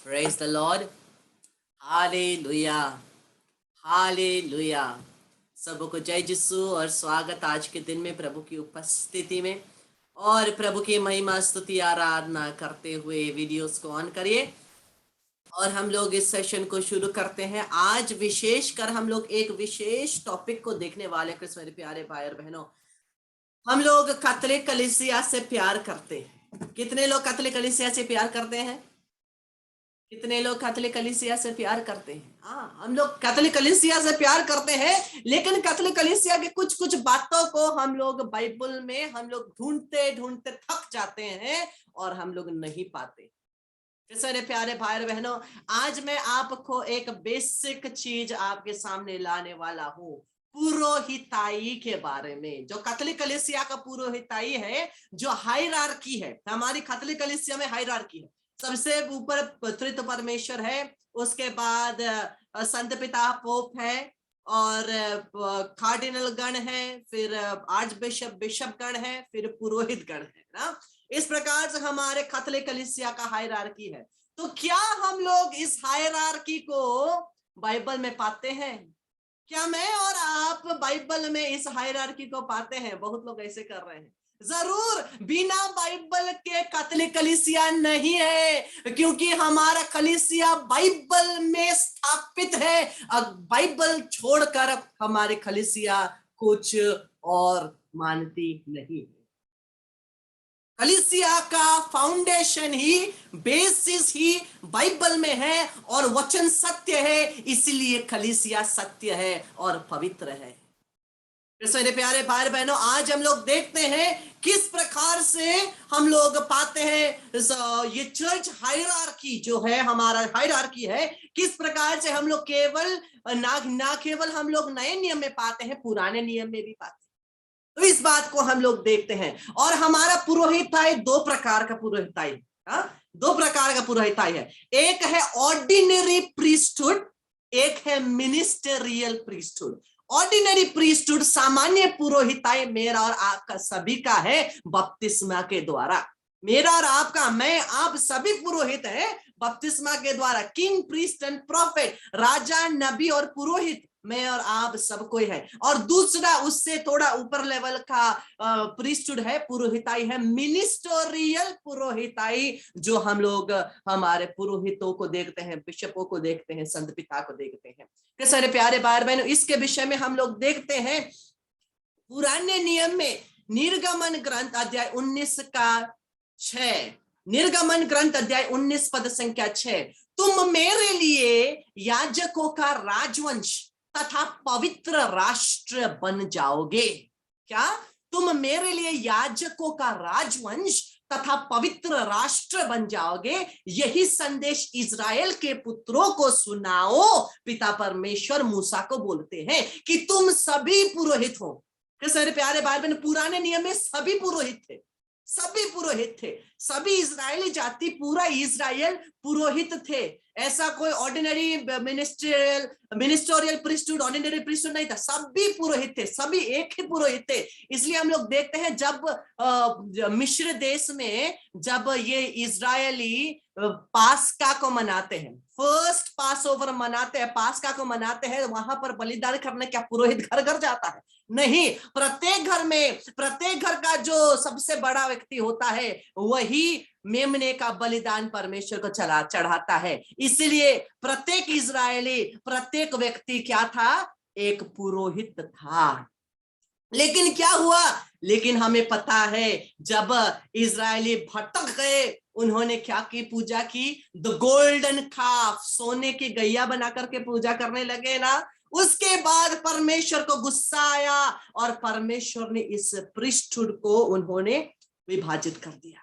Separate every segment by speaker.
Speaker 1: Praise the Lord. Hallelujah, hallelujah. सबको जय यीशु और स्वागत आज के दिन में प्रभु की उपस्थिति में। और प्रभु की महिमा स्तुति आराधना करते हुए वीडियोस को ऑन करिए और हम लोग इस सेशन को शुरू करते हैं। आज विशेषकर हम लोग एक विशेष टॉपिक को देखने वाले हैं। मेरे प्यारे भाई और बहनों, हम लोग कैथोलिक कलीसिया से प्यार करते हैं। कितने लोग कैथोलिक कलीसिया से प्यार करते हैं? कितने लोग कैथोलिक कलीसिया से प्यार करते हैं? हाँ, हम लोग कैथोलिक कलीसिया से प्यार करते हैं, लेकिन कैथोलिक कलीसिया के कुछ कुछ बातों को हम लोग बाइबल में हम लोग ढूंढते ढूंढते थक जाते हैं और हम लोग नहीं पाते। मेरे प्यारे भाई और बहनों, आज मैं आपको एक बेसिक चीज आपके सामने लाने वाला हूँ, पुरोहिताई के बारे में। जो कैथोलिक कलीसिया का पुरोहिताई है, जो हायरार्की है, हमारी कैथोलिक कलीसिया में हायरार्की है। सबसे ऊपर त्रित्व परमेश्वर है, उसके बाद संत पिता पोप है, और कार्डिनल गण है, फिर आर्च बिशप बिशप गण है, फिर पुरोहित गण है ना। इस प्रकार से हमारे कैथोलिक कलीसिया का हायरार्की है। तो क्या हम लोग इस हायरार्की को बाइबल में पाते हैं? क्या मैं और आप बाइबल में इस हायरार्की को पाते हैं? बहुत लोग ऐसे कर रहे हैं। जरूर, बिना बाइबल के कैथोलिक कलीसिया नहीं है, क्योंकि हमारा कलीसिया बाइबल में स्थापित है। अब बाइबल छोड़कर हमारे कलीसिया कुछ और मानती नहीं है। कलीसिया का फाउंडेशन ही, बेसिस ही बाइबल में है, और वचन सत्य है, इसलिए कलीसिया सत्य है और पवित्र है। मेरे प्यारे भाई बहनों, आज हम लोग देखते हैं किस प्रकार से हम लोग पाते हैं ये चर्च हायरार्की जो है, हमारा हायरार्की है, किस प्रकार से हम लोग केवल ना केवल हम लोग नए नियम में पाते हैं, पुराने नियम में भी पाते हैं। तो इस बात को हम लोग देखते हैं। और हमारा पुरोहिताई दो प्रकार का पुरोहिताई, दो प्रकार का पुरोहिताई है। एक है ऑर्डिनरी प्रीस्टहुड, एक है मिनिस्टरियल प्रीस्टहुड। ऑर्डिनरी प्रीस्टहुड, सामान्य पुरोहिताई मेरा और आपका सभी का है बपतिस्मा के द्वारा। मेरा और आपका, मैं आप सभी पुरोहित हैं बपतिस्मा के द्वारा। किंग, प्रीस्ट एंड प्रॉफिट, राजा, नबी और पुरोहित, मैं और आप सब कोई है। और दूसरा, उससे थोड़ा ऊपर लेवल का प्रीस्टहुड है, पुरोहिताई है, मिनिस्टोरियल पुरोहिताई, जो हम लोग हमारे पुरोहितों को देखते हैं, बिशपों को देखते हैं, संत पिता को देखते हैं। कि सारे प्यारे भाई बहनों, इसके विषय में हम लोग देखते हैं पुराने नियम में निर्गमन ग्रंथ अध्याय 19 का 6, निर्गमन ग्रंथ अध्याय 19 पद संख्या 6, तुम मेरे लिए याजकों का राजवंश तथा पवित्र राष्ट्र बन जाओगे। क्या? तुम मेरे लिए याजकों का राजवंश तथा पवित्र राष्ट्र बन जाओगे। यही संदेश इज़राइल के पुत्रों को सुनाओ। पिता परमेश्वर मूसा को बोलते हैं कि तुम सभी पुरोहित हो। सारे प्यारे भाई बहन, पुराने नियम में सभी पुरोहित थे, सभी पुरोहित थे, सभी इजरायली जाति, पूरा इजराइल पुरोहित थे। ऐसा कोई ऑर्डिनरी मिनिस्टोरियल प्रीस्टहुड, ऑर्डिनरी प्रीस्टहुड नहीं था, सभी पुरोहित थे, सभी एक ही पुरोहित थे। इसलिए हम लोग देखते हैं जब मिस्र देश में जब ये इजरायली पास्का को मनाते हैं, फर्स्ट पास ओवर मनाते हैं, पास्का को मनाते हैं, वहां पर बलिदान करने क्या पुरोहित घर घर जाता है? नहीं, प्रत्येक घर में, प्रत्येक घर का जो सबसे बड़ा व्यक्ति होता है वही मेमने का बलिदान परमेश्वर को चढ़ाता है। इसलिए प्रत्येक इजरायली, प्रत्येक व्यक्ति क्या था? एक पुरोहित था। लेकिन क्या हुआ? लेकिन हमें पता है जब इजरायली भटक गए, उन्होंने क्या की? पूजा की, द गोल्डन काफ, सोने की गैया बना करके पूजा करने लगे ना। उसके बाद परमेश्वर को गुस्सा आया और परमेश्वर ने इस प्रीस्टहुड को उन्होंने विभाजित कर दिया।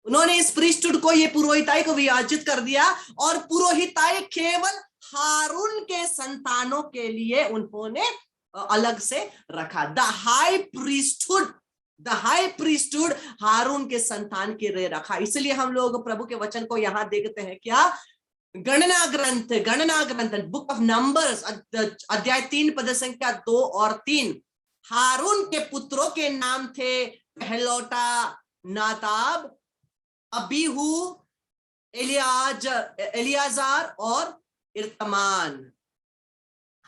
Speaker 1: उन्होंने इस प्रीस्टहुड को, ये पुरोहिताई को विभाजित कर दिया, और पुरोहिताई केवल हारून के संतानों के लिए उन्होंने अलग से रखा। द हाई प्रीस्टहुड हारून के संतान के लिए रखा। इसलिए हम लोग प्रभु के वचन को यहां देखते हैं, क्या? गणना ग्रंथ बुक ऑफ नंबर्स अध्याय 3 पद संख्या 2 और 3, हारून के पुत्रों के नाम थे पहलोटा, नादाब, अबीहू, एलियाजार और इर्तमान।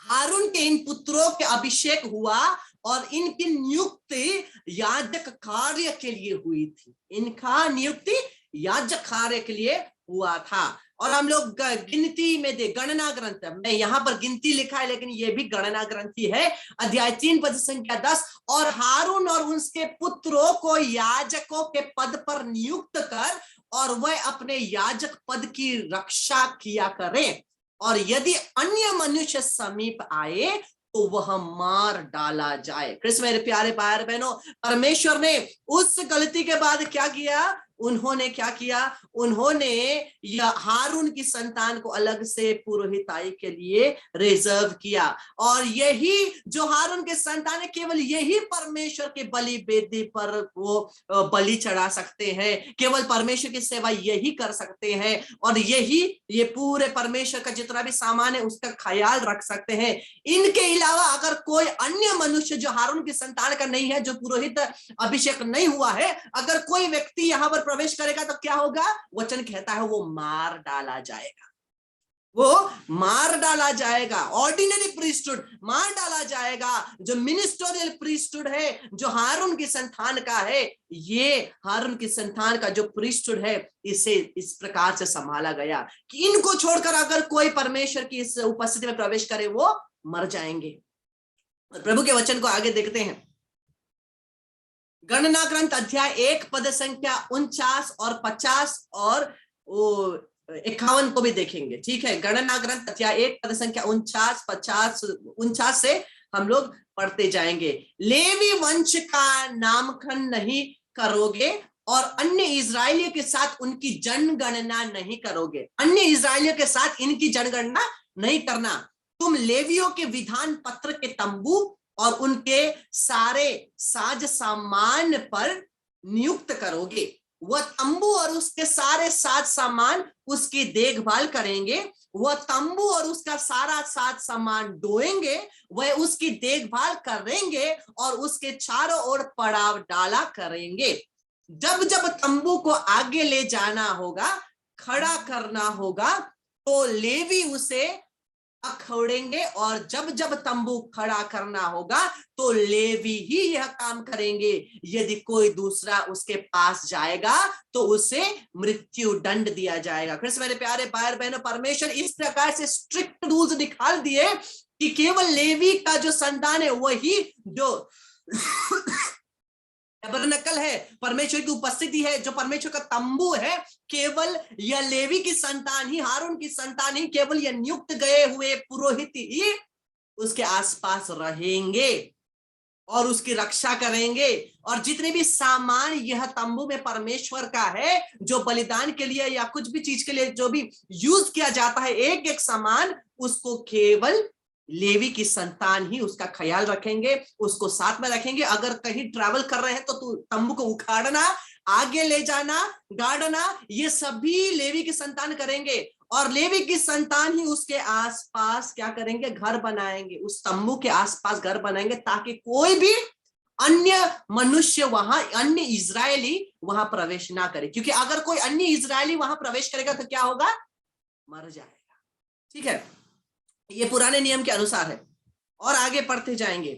Speaker 1: हारून के इन पुत्रों के अभिषेक हुआ और इनकी नियुक्ति याजक कार्य के लिए हुई थी। इनका नियुक्ति याजक कार्य के लिए हुआ था। और हम लोग गिनती में दे, गणना ग्रंथ, मैं यहाँ पर गिनती लिखा है लेकिन ये भी गणना ग्रंथी है, अध्याय 3 पद संख्या 10, और हारून और उसके पुत्रों को याजकों के पद पर नियुक्त कर और वह अपने याजक पद की रक्षा किया करें, और यदि अन्य मनुष्य समीप आए तो वह मार डाला जाए। कृष्ण मेरे प्यारे भाई बहनों, परमेश्वर ने उस गलती के बाद क्या किया? उन्होंने क्या किया? उन्होंने हारून की संतान को अलग से पुरोहिताई के लिए रिजर्व किया, और यही जो हारून के संतान है, केवल यही परमेश्वर के बलि वेदी पर वो बलि चढ़ा सकते हैं, केवल परमेश्वर की सेवा यही कर सकते हैं, और यही ये पूरे परमेश्वर का जितना भी सामान है उसका ख्याल रख सकते हैं। इनके अलावा अगर कोई अन्य मनुष्य जो हारून की संतान का नहीं है, जो पुरोहित अभिषेक नहीं हुआ है, अगर कोई व्यक्ति यहां पर प्रवेश करेगा तो क्या होगा? वचन कहता है वो मार डाला जाएगा, वो मार डाला जाएगा। ऑर्डिनरी प्रीस्टहुड मार डाला जाएगा। जो मिनिस्टोरियल प्रीस्टहुड है, जो हारून की संतान का है, ये हारून की संतान का जो प्रीस्टहुड है, इसे इस प्रकार से संभाला गया कि इनको छोड़कर अगर कोई परमेश्वर की इस उपस्थिति में प्रवेश करे वो मर जाएंगे। प्रभु के वचन को आगे देखते हैं। गणना ग्रंथ अध्याय 1 पद संख्या 49 और 50 और 51 को भी देखेंगे, ठीक है। गणना ग्रंथ अध्याय 1 पद संख्या 49, 50, 49 से हम लोग पढ़ते जाएंगे। लेवी वंश का नामकरण नहीं करोगे और अन्य इजरायलियों के साथ उनकी जनगणना नहीं करोगे। अन्य इजरायलियों के साथ इनकी जनगणना नहीं करना। तुम लेवियों के विधान पत्र के तंबू और उनके सारे साज सामान पर नियुक्त करोगे। वह तंबू और उसके सारे साज सामान उसकी देखभाल करेंगे। वह तंबू और उसका सारा साज सामान ढोएंगे, वह उसकी देखभाल करेंगे और उसके चारों ओर पड़ाव डाला करेंगे। जब जब तंबू को आगे ले जाना होगा, खड़ा करना होगा, तो लेवी उसे अखोड़ेंगे, और जब जब तंबू खड़ा करना होगा तो लेवी ही यह काम करेंगे। यदि कोई दूसरा उसके पास जाएगा तो उसे मृत्यु दंड दिया जाएगा। कृष्ण मेरे प्यारे भाई बहनों, परमेश्वर इस प्रकार से स्ट्रिक्ट रूल्स निकाल दिए कि केवल लेवी का जो संतान है वही जो टबरनकल है, परमेश्वर की उपस्थिति है, जो परमेश्वर का तंबू है, केवल यह लेवी की संतान ही, हारून की संतान ही, केवल यह नियुक्त गए हुए पुरोहित ही उसके आसपास रहेंगे और उसकी रक्षा करेंगे। और जितने भी सामान यह तंबू में परमेश्वर का है, जो बलिदान के लिए या कुछ भी चीज के लिए जो भी यूज किया जाता है, एक एक सामान, उसको केवल लेवी की संतान ही उसका ख्याल रखेंगे, उसको साथ में रखेंगे। अगर कहीं ट्रैवल कर रहे हैं तो तंबू को उखाड़ना, आगे ले जाना, गाड़ना, ये सभी लेवी की संतान करेंगे। और लेवी की संतान ही उसके आसपास क्या करेंगे? घर बनाएंगे, उस तंबू के आसपास घर बनाएंगे, ताकि कोई भी अन्य मनुष्य वहां, अन्य इजरायली वहां प्रवेश ना करे। क्योंकि अगर कोई अन्य इजरायली वहां प्रवेश करेगा तो क्या होगा? मर जाएगा। ठीक है, ये पुराने नियम के अनुसार है। और आगे पढ़ते जाएंगे।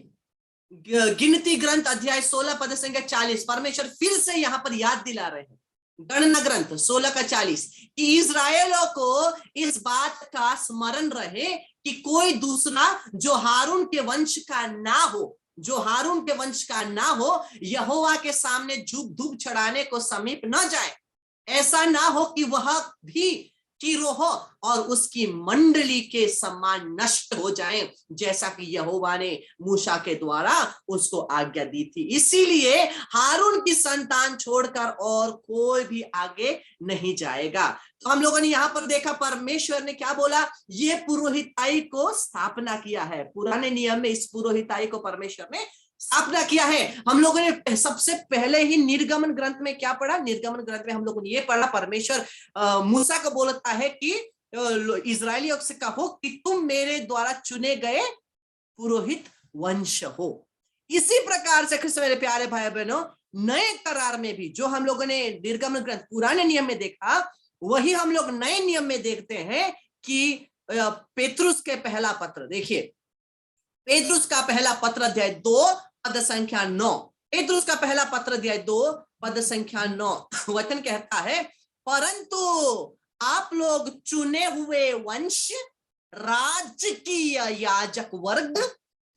Speaker 1: गिनती ग्रंथ अध्याय 16 पद संख्या 40, परमेश्वर फिर से यहां पर याद दिला रहे हैं, गणना ग्रंथ 16 का 40, कि इजरायलों को इस बात का स्मरण रहे कि कोई दूसरा जो हारून के वंश का ना हो, जो हारून के वंश का ना हो, यहोवा के सामने धूप चढ़ाने को समीप न जाए। ऐसा ना हो कि वह भी कीरोह और उसकी मंडली के समान नष्ट हो जाएं, जैसा कि यहोवा ने मूसा के द्वारा उसको आज्ञा दी थी। इसीलिए हारून की संतान छोड़कर और कोई भी आगे नहीं जाएगा। तो हम लोगों ने यहाँ पर देखा, परमेश्वर ने क्या बोला? ये पुरोहिताई को स्थापना किया है। पुराने नियम में इस पुरोहिताई को परमेश्वर ने स्थापना किया है। हम लोगों ने सबसे पहले ही निर्गमन ग्रंथ में क्या पढ़ा? निर्गमन ग्रंथ में हम लोगों ने ये पढ़ा, परमेश्वर मूसा को बोलता है कि इजरायलियों से कहो कि तुम मेरे द्वारा चुने गए पुरोहित वंश हो। इसी प्रकार से कृष्ण मेरे प्यारे भाई बहनों, नए करार में भी जो हम लोगों ने निर्गमन ग्रंथ पुराने नियम में देखा, वही हम लोग नए नियम में देखते हैं कि पेतरुस के पहला पत्र देखिए, पेतरुस का पहला पत्र अध्याय 2 पद संख्या 9, पेतरुस का पहला पत्र अध्याय 2 पद संख्या 9, वचन कहता है, परंतु आप लोग चुने हुए वंश, राजकीय याजक वर्ग,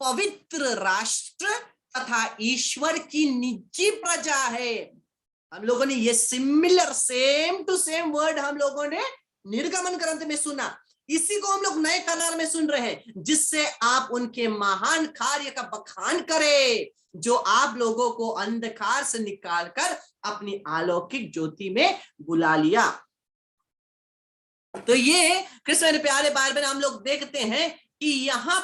Speaker 1: पवित्र राष्ट्र तथा ईश्वर की निजी प्रजा है। हम लोगों ने ये similar same to same word हम लोगों ने निर्गमन ग्रंथ में सुना, इसी को हम लोग नए करार में सुन रहे हैं, जिससे आप उनके महान कार्य का बखान करें, जो आप लोगों को अंधकार से निकालकर अपनी अलौकिक ज्योति में बुला लिया। तो ये कृष्ण मेरे प्यारे भाई बहन, हम लोग देखते हैं कि यहाँ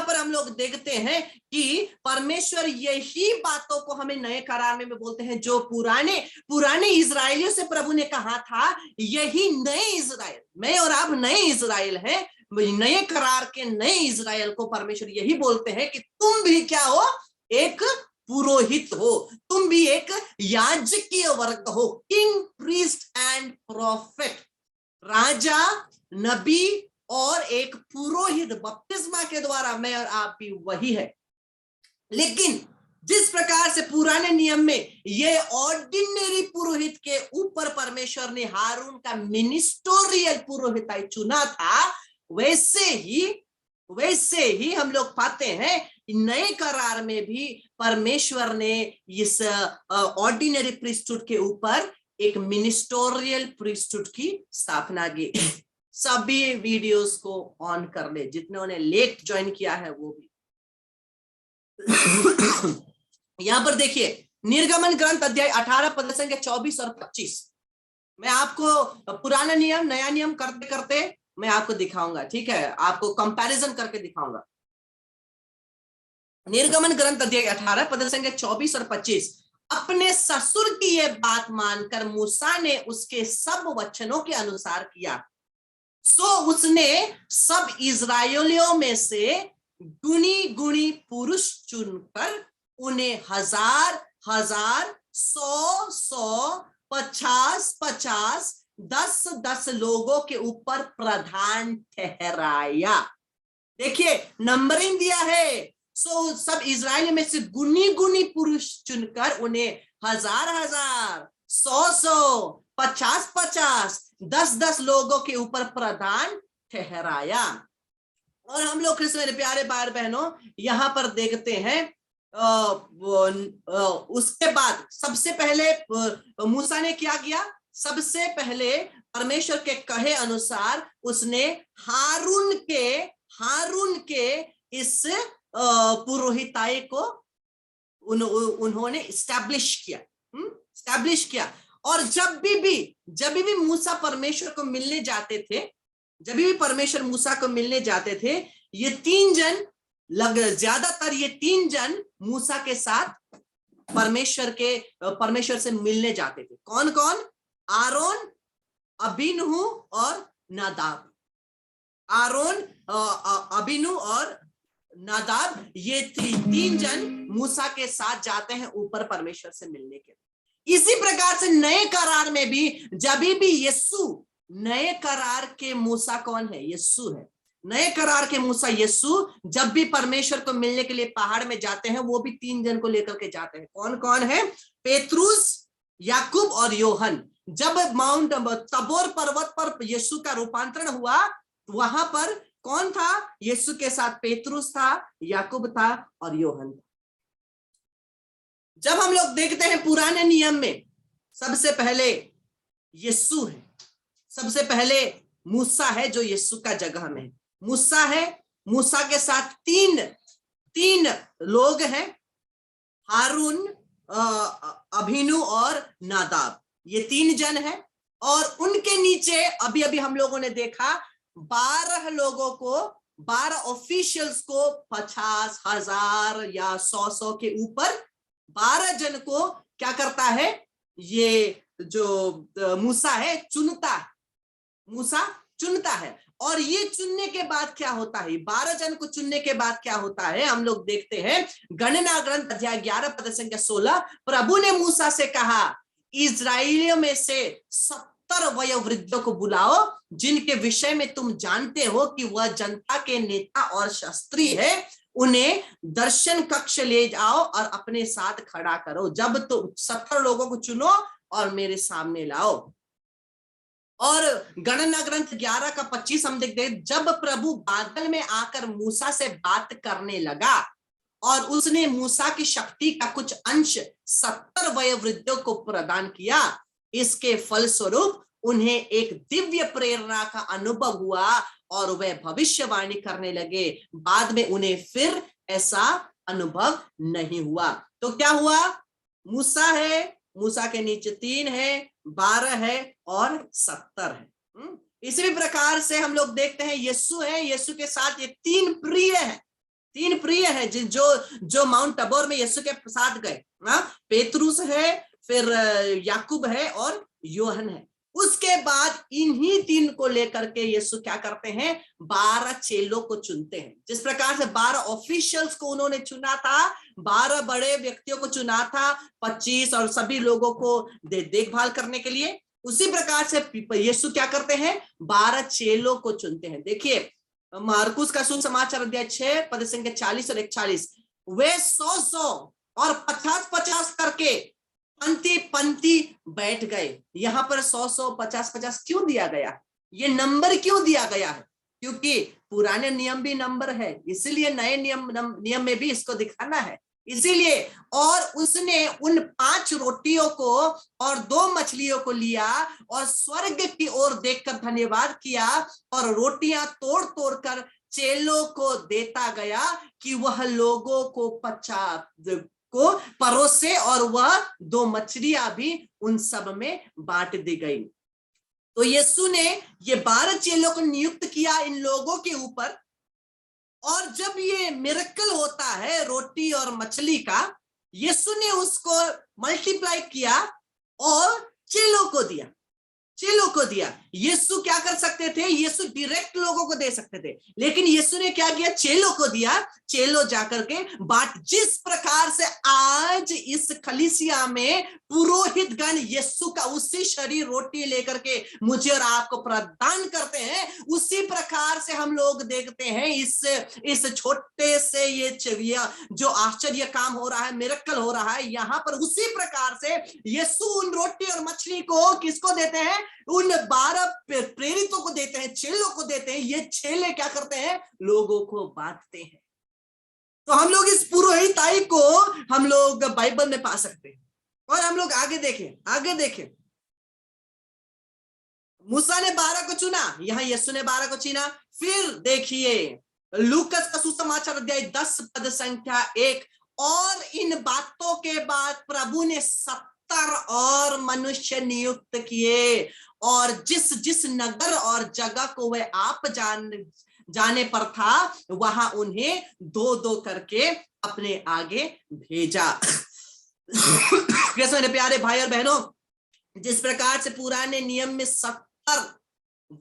Speaker 1: पर हम लोग देखते हैं कि परमेश्वर यही बातों को हमें नए करार में बोलते हैं, जो पुराने इजराइलियों से प्रभु ने कहा था, यही नए इजराइल, मैं और आप नए इजराइल हैं, नए करार के नए इजराइल को परमेश्वर यही बोलते हैं कि तुम भी क्या हो, एक पुरोहित हो, तुम भी एक याजकीय वर्ग हो, किंग, प्रीस्ट एंड प्रोफेट, राजा, नबी और एक पुरोहित। बपतिस्मा के द्वारा मैं और आप भी वही है। लेकिन जिस प्रकार से पुराने नियम में ये ऑर्डिनरी पुरोहित के ऊपर परमेश्वर ने हारून का मिनिस्टोरियल पुरोहिताई चुना था, वैसे ही हम लोग पाते हैं नए करार में भी परमेश्वर ने इस ऑर्डिनरी प्रीस्टहुड के ऊपर एक मिनिस्टोरियल प्रीस्टहुड की स्थापना की। सभी वीडियोस को ऑन कर ले, जितने लेट ज्वाइन किया है वो भी। यहां पर देखिए, निर्गमन ग्रंथ अध्याय 18 पद संख्या 24 और 25। मैं आपको पुराना नियम नया नियम करते करते मैं आपको दिखाऊंगा, ठीक है, आपको कंपैरिजन करके दिखाऊंगा। निर्गमन ग्रंथ अध्याय 18 पद संख्या 24 और 25। अपने ससुर की यह बात मानकर मूसा ने उसके सब वचनों के अनुसार किया, सो उसने सब इजराइलियों में से गुणी गुणी पुरुष चुनकर उन्हें 1000 1000 100 100 50 50 10 10 लोगों के ऊपर प्रधान ठहराया। देखिए नंबरिंग दिया है। सो सब इजराइल में से गुनी गुनी पुरुष चुनकर उन्हें 1000 1000 100 100 50 50 10 10 लोगों के ऊपर प्रधान ठहराया। और हम लोग कृष्ण मेरे प्यारे भाई बहनों यहाँ पर देखते हैं, उसके बाद सबसे पहले मूसा ने क्या किया? सबसे पहले परमेश्वर के कहे अनुसार उसने हारून के इस पुरोहिताई को उन्होंने स्टैब्लिश किया। और जब भी मूसा परमेश्वर को मिलने जाते थे, परमेश्वर मूसा को मिलने जाते थे, ये 3 जन ज्यादातर ये 3 जन मूसा के साथ परमेश्वर से मिलने जाते थे। कौन कौन? आरोन, अबीनहू और नादाब। आरोन, अबीनू और नादाब, ये 3 जन मूसा के साथ जाते हैं ऊपर परमेश्वर से मिलने के लिए। इसी प्रकार से नए करार में भी जब भी यीशु, नए करार के मूसा कौन है? यीशु है। नए करार के मूसा यीशु जब भी परमेश्वर को मिलने के लिए पहाड़ में जाते हैं, वो भी 3 जन को लेकर के जाते हैं। कौन कौन है? पेतरुस, याकूब और योहन। जब माउंट तबोर पर्वत पर यीशु का रूपांतरण हुआ, वहां पर कौन था? यीशु के साथ पेतरुस था, याकूब था और योहन था। जब हम लोग देखते हैं पुराने नियम में, सबसे पहले यीशु है, सबसे पहले मूसा है जो यीशु का जगह में मूसा है। मूसा के साथ तीन लोग हैं, हारून, अबीनू और नादाब। ये 3 जन हैं। और उनके नीचे अभी हम लोगों ने देखा 12 लोगों को, 12 ऑफिशियल्स को 50 1000 या 100 के ऊपर 12 जन को क्या करता है? ये जो मूसा है मूसा चुनता है। और ये चुनने के बाद क्या होता है? 12 जन को चुनने के बाद क्या होता है? हम लोग देखते हैं गणना ग्रंथ अध्याय 11 पद संख्या 16। प्रभु ने मूसा से कहा, इजराइलियों में से 70 वयोवृद्धों को बुलाओ, जिनके विषय में तुम जानते हो कि वह जनता के नेता और शास्त्री है। उन्हें दर्शन कक्ष ले जाओ और अपने साथ खड़ा करो। जब तुम 70 लोगों को चुनो और मेरे सामने लाओ। और गणना ग्रंथ 11 का 25 हम देखते हैं, जब प्रभु बादल में आकर मूसा से बात करने लगा और उसने मूसा की शक्ति का कुछ अंश 70 वयोवृद्धों को प्रदान किया। इसके फलस्वरूप उन्हें एक दिव्य प्रेरणा का अनुभव हुआ और वे भविष्यवाणी करने लगे। बाद में उन्हें फिर ऐसा अनुभव नहीं हुआ। तो क्या हुआ? मूसा है, मूसा के नीचे 3 है, 12 है और 70 है। इसी प्रकार से हम लोग देखते हैं यीशु है, यीशु के साथ ये 3 प्रिय है, 3 प्रिय है जो माउंट टबोर में यीशु के साथ गए। पेतरुस है, फिर याकूब है और यूहन्ना है। उसके बाद इन्हीं 3 को लेकर के यीशु क्या करते हैं? 12 चेलों को चुनते हैं। जिस प्रकार से 12 ऑफिशियल्स को उन्होंने चुना था, 12 बड़े व्यक्तियों को चुना था, 25 और सभी लोगों को देखभाल करने के लिए, उसी प्रकार से यीशु क्या करते हैं? 12 चेलों को चुनते हैं। देखिए मार्कुस का सुसमाचार अध्याय 6 पद संख्या 40 और 41, वे 100 और 50 करके पंक्ति पंक्ति बैठ गए। यहां पर 100 50 क्यों दिया गया? ये नंबर क्यों दिया गया है? क्योंकि पुराने नियम भी नंबर है, इसीलिए नए नियम में भी इसको दिखाना है, इसीलिए। और उसने उन 5 रोटियों को और 2 मछलियों को लिया और स्वर्ग की ओर देखकर धन्यवाद किया और रोटियां तोड़ तोड़ कर चेलों को देता गया कि वह लोगों को परोसे, और वह 2 मछलियां भी उन सब में बांट दी गई। तो यीशु ने ये 12 चेलों को नियुक्त किया इन लोगों के ऊपर, और जब ये मिरेकल होता है रोटी और मछली का, यीशु ने उसको मल्टीप्लाई किया और चेलों को दिया, चेलों को दिया। यीशु क्या कर सकते थे? यीशु डायरेक्ट लोगों को दे सकते थे, लेकिन यीशु ने क्या किया? चेलों को दिया। चेलों जाकर के बांट। जिस प्रकार से आज इस कलीसिया में पुरोहित गण यीशु का उसी शरीर रोटी लेकर के मुझे और आपको प्रदान करते हैं, उसी प्रकार से हम लोग देखते हैं इस छोटे से ये जो आश्चर्य काम हो रहा है, मिरेकल हो रहा है यहाँ पर, उसी प्रकार से यीशु उन रोटी और मछली को किसको देते हैं? उन 12 प्रेरितों को देते हैं, चेलों को देते हैं। ये चेले क्या करते हैं? लोगों को बांटते हैं। तो हम लोग इस पुरोहिताई को हम लोग बाइबल में पा सकते हैं। और हम लोग आगे देखें, मूसा ने 12 को चुना, यहाँ यीशु ने 12 को चुना। फिर देखिए लूकस का सुसमाचार अध्याय 10 पद संख्या 1, और इन बातों के बाद प्रभु ने 70 और मनुष्य नियुक्त किए, और जिस जिस नगर और जगह को वह आप जाने पर था, वहां उन्हें 2-2 करके अपने आगे भेजा। मेरे प्यारे भाई और बहनों, जिस प्रकार से पुराने नियम में 70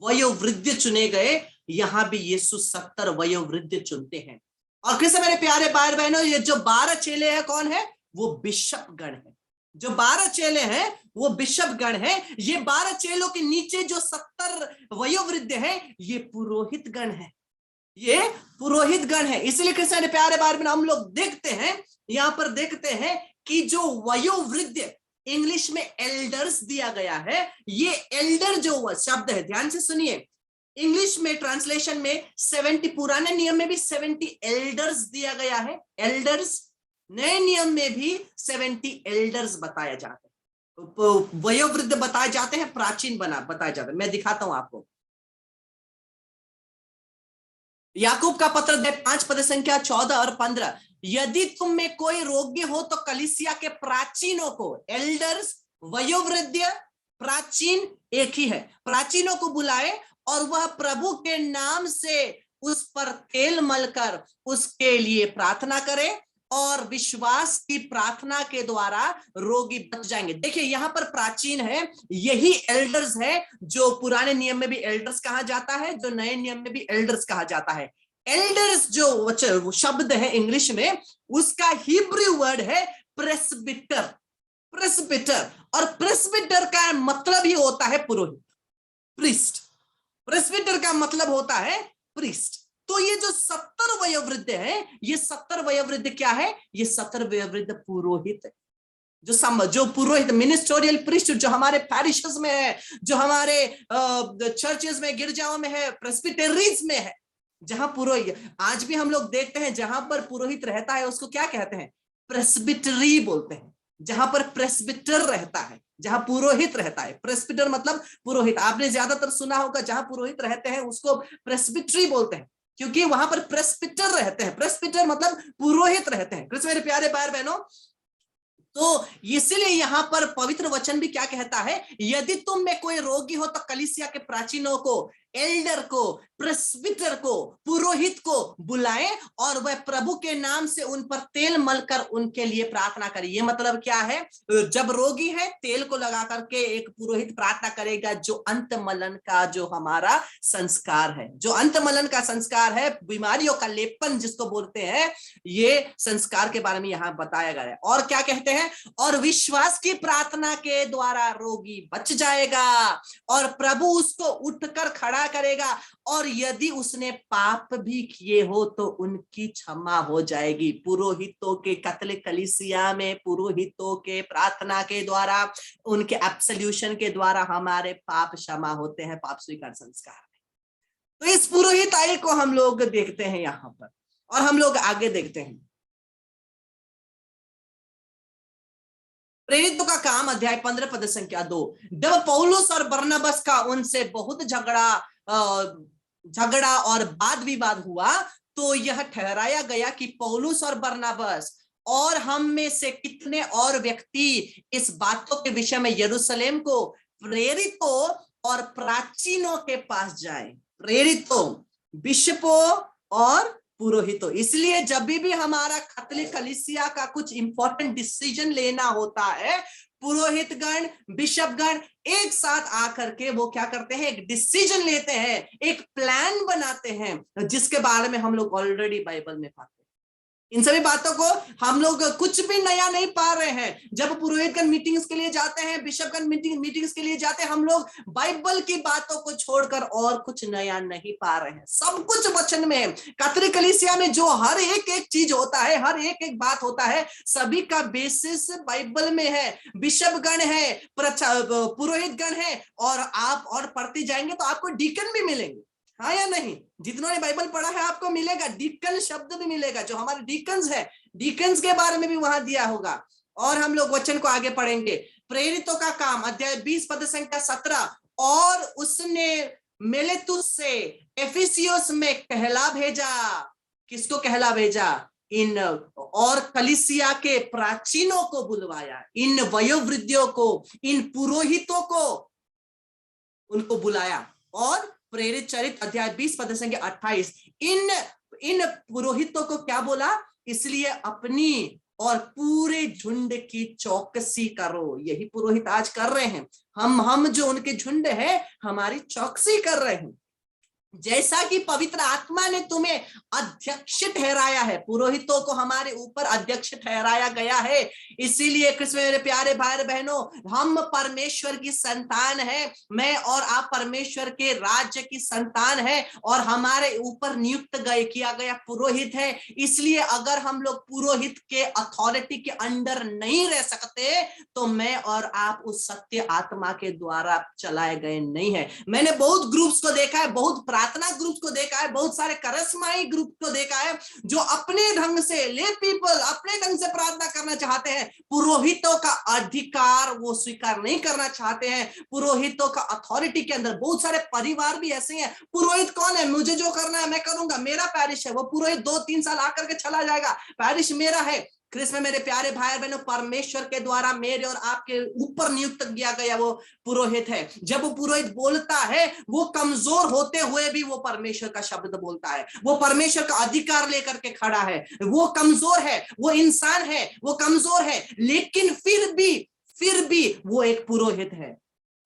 Speaker 1: वयोवृद्ध चुने गए, यहां भी यीशु 70 वयोवृद्ध चुनते हैं। और कैसे मेरे प्यारे भाई और बहनों, ये जो 12 चेले हैं कौन है? वो बिशप गण है। जो 12 चेले हैं वो बिशप गण है। ये 12 चेलों के नीचे जो 70 वयोवृद्ध हैं, ये पुरोहित गण है, ये पुरोहित गण है। इसलिए कृष्ण प्यारे बार में हम लोग देखते हैं, यहाँ पर देखते हैं कि जो वयोवृद्ध इंग्लिश में एल्डर्स दिया गया है, ये एल्डर जो शब्द है, ध्यान से सुनिए, इंग्लिश में ट्रांसलेशन में 70, पुराने नियम में भी 70 एल्डर्स दिया गया है, एल्डर्स। नए नियम में भी 70 एल्डर्स बताया जाता है, वयोवृद्ध बताए जाते हैं, प्राचीन बताया जाता है। मैं दिखाता हूं आपको। याकूब का पत्र 5 पद संख्या 14 और 15, यदि तुम में कोई रोगी हो तो कलीसिया के प्राचीनों को, एल्डर्स, वयोवृद्ध, प्राचीन एक ही है, प्राचीनों को बुलाए और वह प्रभु के नाम से उस पर तेल मलकर उसके लिए प्रार्थना करे, और विश्वास की प्रार्थना के द्वारा रोगी बच जाएंगे। देखिए यहाँ पर प्राचीन है, यही एल्डर्स है जो पुराने नियम में भी एल्डर्स कहा जाता है, जो नए नियम में भी एल्डर्स कहा जाता है। एल्डर्स जो शब्द है इंग्लिश में, उसका हिब्रू वर्ड है प्रेस्बिटर, प्रेस्बिटर। और प्रेस्बिटर का मतलब ही होता है पुरोहित, प्रीस्ट। प्रेस्बिटर का मतलब होता है प्रीस्ट। तो ये जो 70 वयोवृद्ध है, ये 70 वयोवृद्ध क्या है? ये 70 वयोवृद्ध पुरोहित है, जो पुरोहित, मिनिस्टोरियल प्रीस्ट, जो हमारे पैरिशेस में है, जो हमारे चर्चेस में, गिरजाओं में है, प्रेस्बिटेरीज में है, जहां पुरोहित, आज भी हम लोग देखते हैं जहां पर पुरोहित रहता है उसको क्या कहते हैं, प्रेस्बिटरी बोलते हैं। जहां पर प्रेस्बिटर रहता है, जहां पुरोहित रहता है, प्रेस्बिटर मतलब पुरोहित, आपने ज्यादातर सुना होगा जहां पुरोहित रहते हैं उसको प्रेस्बिटरी बोलते हैं, क्योंकि वहां पर प्रेस्बिटर रहते हैं। प्रेस्बिटर मतलब पुरोहित रहते हैं। कृष्ण मेरे प्यारे भाई बहनों, तो इसलिए यहां पर पवित्र वचन भी क्या कहता है, यदि तुम में कोई रोगी हो तो कलीसिया के प्राचीनों को, एल्डर को, प्रेस्बिटर को, पुरोहित को बुलाएं और वह प्रभु के नाम से उन पर तेल मलकर उनके लिए प्रार्थना करे। ये मतलब क्या है, जब रोगी है तेल को लगा करके एक पुरोहित प्रार्थना करेगा, जो अंतमलन का जो हमारा संस्कार है, जो अंतमलन का संस्कार है, बीमारियों का लेपन जिसको बोलते हैं, ये संस्कार के बारे में यहां बताया गया है। और क्या कहते हैं, और विश्वास की प्रार्थना के द्वारा रोगी बच जाएगा और प्रभु उसको उठकर खड़ा करेगा, और यदि उसने पाप भी किए हो तो उनकी क्षमा हो जाएगी। पुरोहितों के कत्ल कलीसिया में पुरोहितों के प्रार्थना के द्वारा, उनके एब्सोल्यूशन के द्वारा हमारे पाप क्षमा होते हैं, पाप स्वीकार संस्कार। तो इस पुरोहिताई को हम लोग देखते हैं यहां पर, और हम लोग आगे देखते हैं प्रेरितों का काम अध्याय 15 पद संख्या 2। जब पौलुस और बरनबास का उनसे बहुत झगड़ा और वाद विवाद हुआ, तो यह ठहराया गया कि पौलुस और बरनबास और हम में से कितने और व्यक्ति इस बातों के विषय में यरूशलेम को प्रेरितों और प्राचीनों के पास जाएं। प्रेरितों, बिशपों और पुरोहितों। इसलिए जब भी हमारा कैथोलिक कलीसिया का कुछ इंपॉर्टेंट डिसीजन लेना होता है, पुरोहितगण, बिशपगण एक साथ आकर के वो क्या करते हैं, एक डिसीजन लेते हैं, एक प्लान बनाते हैं, जिसके बारे में हम लोग ऑलरेडी बाइबल में पाते हैं। इन सभी बातों को हम लोग कुछ भी नया नहीं पा रहे हैं। जब पुरोहितगण मीटिंग्स के लिए जाते हैं, बिशपगण मीटिंग्स के लिए जाते हैं, हम लोग बाइबल की बातों को छोड़कर और कुछ नया नहीं पा रहे हैं। सब कुछ वचन में। कैथोलिक कलीसिया में जो हर एक चीज होता है, हर एक बात होता है, सभी का बेसिस बाइबल में है। बिशपगण है, पुरोहितगण है, और आप और पढ़ते जाएंगे तो आपको डीकन भी मिलेंगे, हाँ या नहीं? जितनों ने बाइबल पढ़ा है आपको मिलेगा, डीकन शब्द भी मिलेगा, जो हमारे डीकन्स है, डीकन्स के बारे में भी वहां दिया होगा। और हम लोग वचन को आगे पढ़ेंगे। प्रेरितों का काम अध्याय 20 पद संख्या 17, और उसने मिलेतुस से एफिसियोस में कहला भेजा। किसको कहला भेजा? इन और कलीसिया के प्राचीनों को बुलवाया, इन वयोवृद्धियों को, इन पुरोहितों को, उनको बुलाया। और प्रेरित चरित अध्याय 20 पद संख्या 28, इन पुरोहितों को क्या बोला? इसलिए अपनी और पूरे झुंड की चौकसी करो। यही पुरोहित आज कर रहे हैं। हम जो उनके झुंड है, हमारी चौकसी कर रहे हैं। जैसा कि पवित्र आत्मा ने तुम्हें अध्यक्ष ठहराया है, पुरोहितों को हमारे ऊपर अध्यक्ष ठहराया गया है। इसीलिए कृष्ण मेरे प्यारे भाई बहनों, हम परमेश्वर की संतान है, मैं और आप परमेश्वर के राज्य की संतान है, और हमारे ऊपर नियुक्त किया गया पुरोहित है। इसलिए अगर हम लोग पुरोहित के अथॉरिटी के अंडर नहीं रह सकते, तो मैं और आप उस सत्य आत्मा के द्वारा चलाए गए नहीं है। मैंने बहुत ग्रुप्स को देखा है, बहुत प्रार्थना ग्रुप को देखा है, बहुत सारे करस्माई ग्रुप को देखा है, जो अपने ढंग से, ले पीपल अपने ढंग से प्रार्थना करना चाहते हैं, पुरोहितों का अधिकार वो स्वीकार नहीं करना चाहते हैं। पुरोहितों का अथॉरिटी के अंदर बहुत सारे परिवार भी ऐसे हैं, पुरोहित कौन है, मुझे जो करना है मैं करूंगा, मेरा पैरिश है। वो पुरोहित 2-3 साल आकर के चला जाएगा, पैरिश मेरा है। कृष्ण मेरे प्यारे भाई बहनों, परमेश्वर के द्वारा मेरे और आपके ऊपर नियुक्त किया गया वो पुरोहित है। जब वो पुरोहित बोलता है, वो कमजोर होते हुए भी वो परमेश्वर का शब्द बोलता है, वो परमेश्वर का अधिकार लेकर के खड़ा है। वो कमजोर है, वो इंसान है, वो कमजोर है, लेकिन फिर भी वो एक पुरोहित है।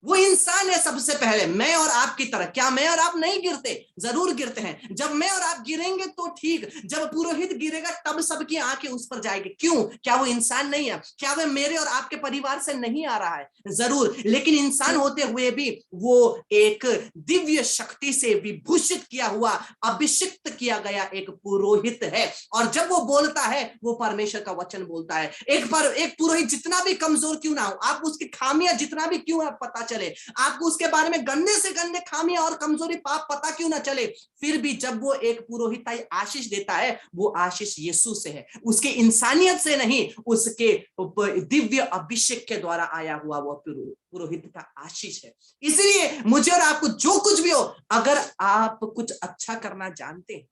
Speaker 1: वो इंसान है सबसे पहले, मैं और आपकी तरह। क्या मैं और आप नहीं गिरते? जरूर गिरते हैं। जब मैं और आप गिरेंगे तो ठीक, जब पुरोहित गिरेगा तब सबकी आंखें उस पर जाएगी। क्यों? क्या वो इंसान नहीं है? क्या वह मेरे और आपके परिवार से नहीं आ रहा है? जरूर, लेकिन इंसान होते हुए भी वो एक दिव्य शक्ति से विभूषित किया हुआ, अभिषिक्त किया गया एक पुरोहित है। और जब वो बोलता है, वो परमेश्वर का वचन बोलता है। एक पुरोहित जितना भी कमजोर क्यों ना हो, आप उसकी खामियां जितना भी क्यों आप पता चले, आपको उसके बारे में गंदे से गंदे खामियां और कमजोरी पाप पता क्यों ना चले, फिर भी जब वो एक पुरोहिताई आशीष देता है, वो आशीष यीशु से है, उसके इंसानियत से नहीं, उसके दिव्य अभिषेक के द्वारा आया हुआ वो पुरोहित का आशीष है। इसलिए मुझे और आपको जो कुछ भी हो, अगर आप कुछ अच्छा करना जानते हैं,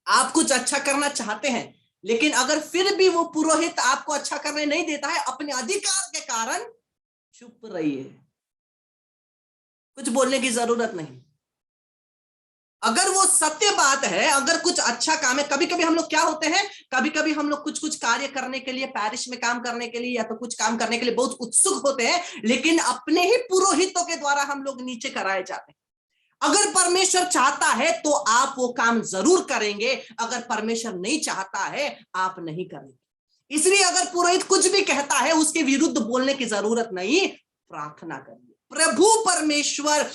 Speaker 1: आप कुछ अच्छा करना चाहते हैं, लेकिन अगर फिर भी वो पुरोहित आपको अच्छा करने नहीं देता है, अपने अधिकार के कारण चुप रहिए, कुछ बोलने की जरूरत नहीं। अगर वो सत्य बात है, अगर कुछ अच्छा काम है, कभी कभी हम लोग क्या होते हैं, कभी कभी हम लोग कुछ कुछ कार्य करने के लिए, पैरिश में काम करने के लिए या तो कुछ काम करने के लिए बहुत उत्सुक होते हैं, लेकिन अपने ही पुरोहितों के द्वारा हम लोग नीचे कराए जाते हैं। अगर परमेश्वर चाहता है तो आप वो काम जरूर करेंगे, अगर परमेश्वर नहीं चाहता है आप नहीं करेंगे। इसलिए अगर पुरोहित कुछ भी कहता है, उसके विरुद्ध बोलने की जरूरत नहीं, प्रार्थना करिए, प्रभु परमेश्वर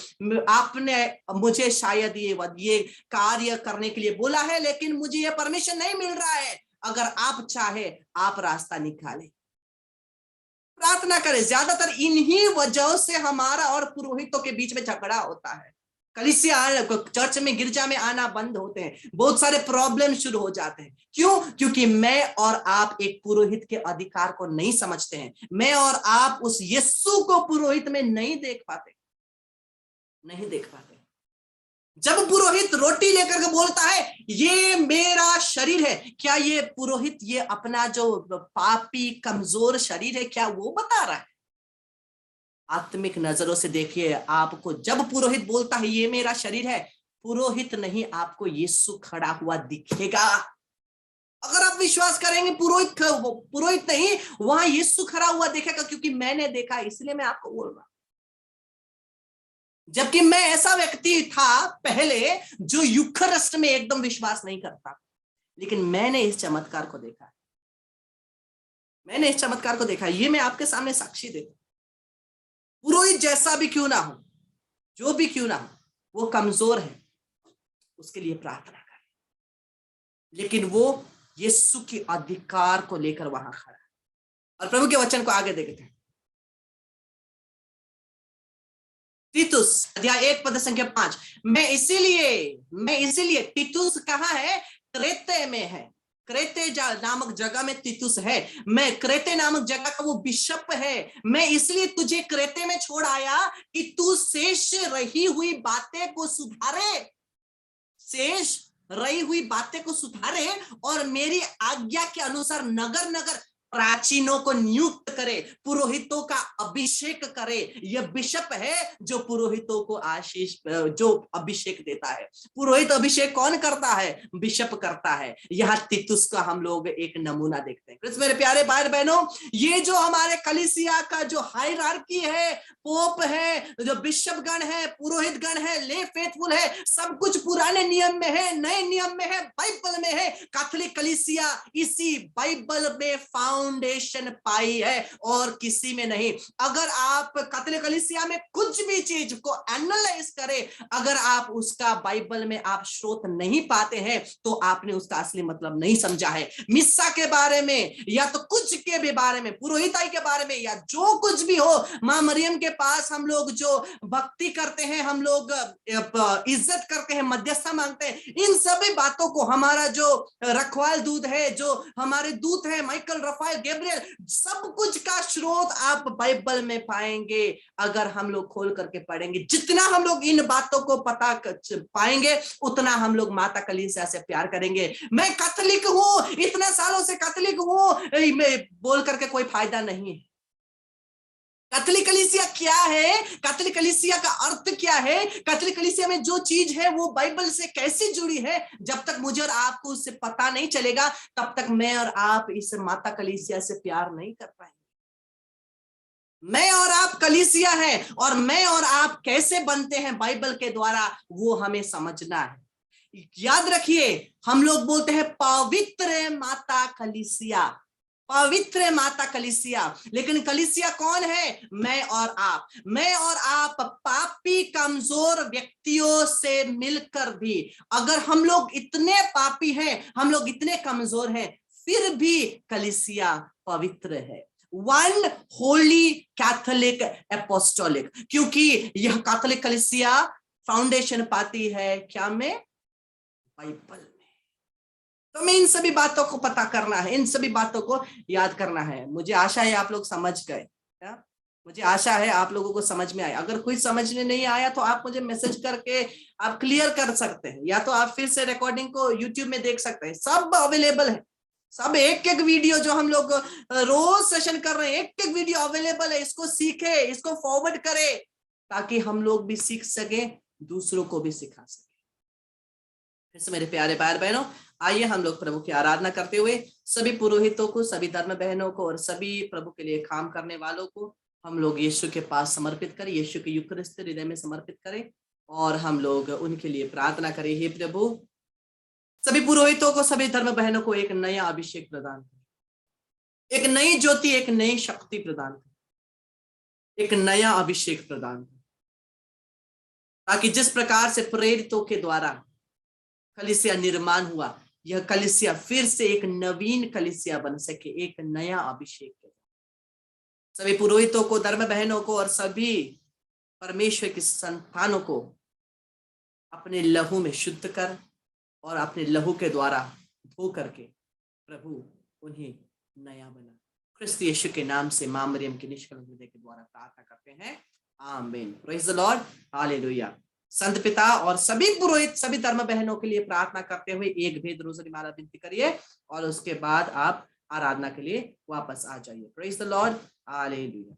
Speaker 1: आपने मुझे शायद ये कार्य करने के लिए बोला है, लेकिन मुझे ये परमिशन नहीं मिल रहा है, अगर आप चाहे आप रास्ता निकालें, प्रार्थना करें। ज्यादातर इन्हीं वजहों से हमारा और पुरोहितों के बीच में झगड़ा होता है, कलीसिया चर्च में गिरजा में आना बंद होते हैं, बहुत सारे प्रॉब्लम शुरू हो जाते हैं। क्यों? क्योंकि मैं और आप एक पुरोहित के अधिकार को नहीं समझते हैं, मैं और आप उस यीशु को पुरोहित में नहीं देख पाते। जब पुरोहित रोटी लेकर के बोलता है ये मेरा शरीर है, क्या ये पुरोहित ये अपना जो पापी कमजोर शरीर है क्या वो बता रहा है? आत्मिक नजरों से देखिए, आपको जब पुरोहित बोलता है ये मेरा शरीर है, पुरोहित नहीं, आपको यीशु खड़ा हुआ दिखेगा। अगर आप विश्वास करेंगे पुरोहित नहीं, वहां यीशु खड़ा हुआ दिखेगा, क्योंकि मैंने देखा, इसलिए मैं आपको बोल रहा हूं। जबकि मैं ऐसा व्यक्ति था पहले जो यूखरिस्ट में एकदम विश्वास नहीं करता, लेकिन मैंने इस चमत्कार को देखा, ये मैं आपके सामने साक्षी देता। पुरोहित जैसा भी क्यों ना हो, जो भी क्यों ना हो, वो कमजोर है, उसके लिए प्रार्थना करें, लेकिन वो यीशु के अधिकार को लेकर वहां खड़ा है। और प्रभु के वचन को आगे देखते हैं, तीतुस अध्याय 1 पद संख्या 5। मैं इसीलिए तीतुस कहाँ है? क्रेते में है, क्रेते नामक जगह में तीतुस है। मैं क्रेते नामक जगह का वो बिशप है। मैं इसलिए तुझे क्रेते में छोड़ आया कि तू शेष रही हुई बातें को सुधारे और मेरी आज्ञा के अनुसार नगर नगर प्राचीनों को नियुक्त करे, पुरोहितों का अभिषेक करे। यह बिशप है जो पुरोहितों को जो अभिषेक देता है। पुरोहित अभिषेक कौन करता है? बिशप करता है। यहाँ तीतुस का हम लोग एक नमूना देखते हैं। मेरे प्यारे भाई बहनों, ये जो हमारे कलीसिया का जो हायरार्की है, पोप है, जो बिशप गण है, पुरोहित गण है, ले फेथफुल है, सब कुछ पुराने नियम में है, नए नियम में है, बाइबल में है। कैथोलिक कलीसिया इसी बाइबल में फाउंडेशन पाई है और किसी में नहीं। अगर आप कैथोलिक कलीसिया में कुछ भी चीज को एनालाइज करें, अगर आप उसका बाइबल में आप स्रोत नहीं पाते हैं, तो आपने उसका असली मतलब नहीं समझा है। मिस्सा के बारे में या तो कुछ के भी बारे में, पुरोहिताई के बारे में, या जो कुछ भी हो, मां मरियम के पास हम लोग जो भक्ति करते हैं, हम लोग इज्जत करते हैं, मध्यस्थता मांगते हैं, इन सभी बातों को हमारा जो रखवाल दूत है, जो हमारे दूत है माइकल, रफाएल, गैब्रियल, सब कुछ का स्रोत आप बाइबल में पाएंगे। अगर हम लोग खोल करके पढ़ेंगे, जितना हम लोग इन बातों को पता पाएंगे, उतना हम लोग माता कलीसिया से प्यार करेंगे। मैं कैथोलिक हूं, इतने सालों से कैथोलिक हूं बोल करके कोई फायदा नहीं है। कैथोलिक कलीसिया क्या है? कैथोलिक कलीसिया का अर्थ क्या है? कैथोलिक कलीसिया में जो चीज है वो बाइबल से कैसे जुड़ी है, जब तक मुझे और आपको उससे पता नहीं चलेगा, तब तक मैं और आप इस माता कलीसिया से प्यार नहीं कर पाएंगे। मैं और आप कलीसिया है, और मैं और आप कैसे बनते हैं बाइबल के द्वारा, वो हमें समझना है। याद रखिए, हम लोग बोलते हैं पवित्र माता कलीसिया, पवित्र माता कलीसिया, लेकिन कलीसिया कौन है? मैं और आप पापी कमजोर व्यक्तियों से मिलकर भी, अगर हम लोग इतने पापी हैं, हम लोग इतने कमजोर हैं, फिर भी कलीसिया पवित्र है। वन होली कैथोलिक एपोस्टोलिक, क्योंकि यह कैथोलिक कलीसिया फाउंडेशन पाती है क्या में? बाइबल में। तो हमें इन सभी बातों को पता करना है, इन सभी बातों को याद करना है। मुझे आशा है आप लोग समझ गए। मुझे आशा है आप लोगों को समझ में आया। अगर कोई समझने नहीं आया तो आप मुझे मैसेज करके आप क्लियर कर सकते हैं, या तो आप फिर से रिकॉर्डिंग को यूट्यूब में देख सकते हैं। सब अवेलेबल है, सब एक एक वीडियो जो हम लोग रोज सेशन कर रहे हैं, एक एक वीडियो अवेलेबल है। इसको सीखे, इसको फॉरवर्ड करे, ताकि हम लोग भी सीख सके, दूसरों को भी सिखा सके। फिर से मेरे प्यारे भाई बहनों, आइए हम लोग प्रभु की आराधना करते हुए सभी पुरोहितों को, सभी धर्म बहनों को और सभी प्रभु के लिए काम करने वालों को हम लोग यीशु के पास समर्पित करें, यीशु के यूकरिस्त हृदय में समर्पित करें और हम लोग उनके लिए प्रार्थना करें। हे प्रभु, सभी पुरोहितों को, सभी धर्म बहनों को एक नया अभिषेक प्रदान करें, एक नई ज्योति, एक नई शक्ति प्रदान करें, एक नया अभिषेक प्रदान करें, ताकि जिस प्रकार से प्रेरितों के द्वारा कलीसिया निर्माण हुआ, यह कलीसिया फिर से एक नवीन कलीसिया बन सके, एक नया अभिषेक। सभी पुरोहितों को, धर्म बहनों को और सभी परमेश्वर की संतानों को अपने लहू में शुद्ध कर और अपने लहू के द्वारा धो करके प्रभु उन्हें नया बना। क्रिस्त यीशु के नाम से मां मरियम के निष्कलंक हृदय के द्वारा प्रार्थना करते हैं, आमीन। Praise the Lord, hallelujah. संत पिता और सभी पुरोहित, सभी धर्म बहनों के लिए प्रार्थना करते हुए एक भेद रोज़री माला विनती करिए और उसके बाद आप आराधना के लिए वापस आ जाइए। Praise the Lord, hallelujah.